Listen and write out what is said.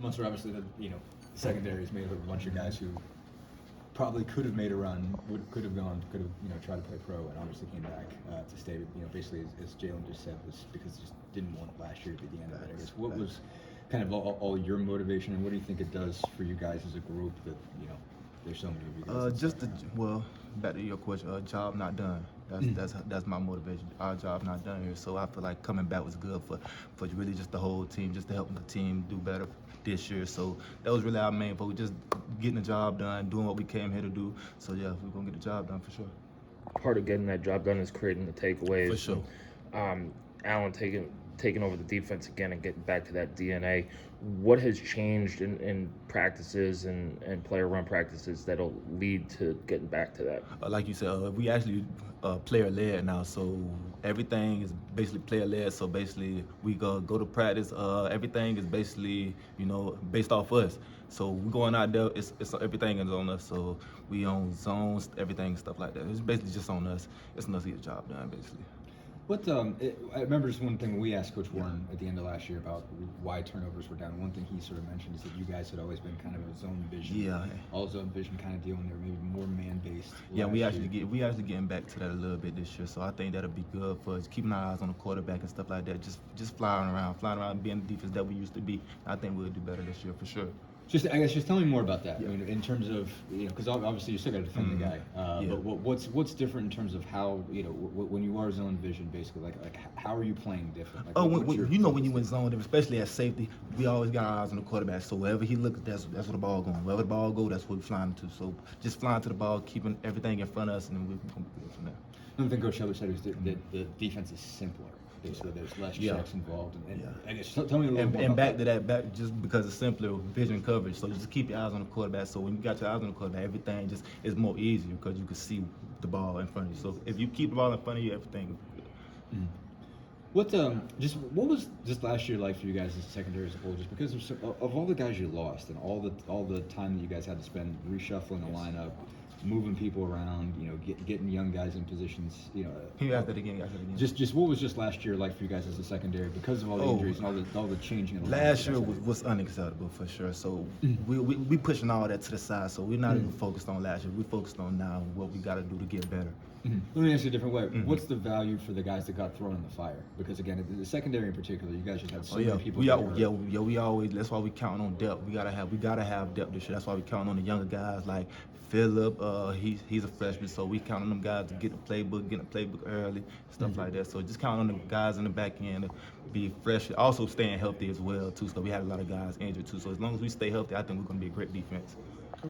Munster obviously, the secondary is made up of a bunch of guys who probably could have made a run, could have tried to play pro, and obviously came back to stay. Basically, as Jalen just said, was because he just didn't want last year to be the end of it. I guess what was kind of all your motivation, and what do you think it does for you guys as a group that there's so many of you guys? Back to your question, job not done. That's my motivation. Our job not done here, so I feel like coming back was good for really just the whole team, just to help the team do better this year. So that was really our main focus, just getting the job done, doing what we came here to do. So yeah, we're gonna get the job done for sure. Part of getting that job done is creating the takeaways. For sure. Alan taking over the defense again and getting back to that DNA. What has changed in practices and player run practices that'll lead to getting back to that? Like you said, we actually player led now, so everything is basically player led. So basically, we go to practice. Everything is basically based off us. So we're going out there. It's everything is on us. So we on zones, everything, stuff like that. It's basically just on us. It's on us to get the job done, basically. I remember just one thing we asked Coach Warren at the end of last year about why turnovers were down. One thing he sort of mentioned is that you guys had always been kind of a zone vision, all zone vision kind of deal, and they were maybe more man-based. Yeah, we actually getting back to that a little bit this year. So I think that'll be good for us, keeping our eyes on the quarterback and stuff like that. Just flying around, being the defense that we used to be. I think we'll do better this year for sure. I guess tell me more about that. I mean, in terms of because obviously you still got to defend the guy. But what's different in terms of how when you are zone vision, basically like how are you playing different? Like, when you in zone, especially at safety, we always got our eyes on the quarterback. So wherever he looks, that's where the ball going. Wherever the ball go, that's where we're flying to. So just flying to the ball, keeping everything in front of us, and then we're gonna be good from there. Another thing Coach Sheller said was that the defense is simpler. So there's less checks involved, and I guess tell me a little more. And back to that, just because it's simpler vision coverage. So just keep your eyes on the quarterback. So when you got your eyes on the quarterback, everything just is more easier because you can see the ball in front of you. So if you keep the ball in front of you, everything will be good. What was just last year like for you guys as a secondary as a whole? Just because of all the guys you lost and all the time that you guys had to spend reshuffling the lineup, moving people around, getting young guys in positions, Can you ask that again? Just what was just last year like for you guys as a secondary because of all the injuries and all the changing? In the last year was unacceptable for sure. So we pushing all that to the side. So we're not even focused on last year. We're focused on now and what we got to do to get better. Let me ask you a different way. What's the value for the guys that got thrown in the fire? Because again, the secondary in particular, you guys just had so many people. We always. That's why we count on depth. We gotta have depth this year. That's why we count on the younger guys like Phillip. He's a freshman, so we count on them guys to get the playbook early, stuff like that. So just count on the guys in the back end to be fresh. Also staying healthy as well too. So we had a lot of guys injured too. So as long as we stay healthy, I think we're gonna be a great defense.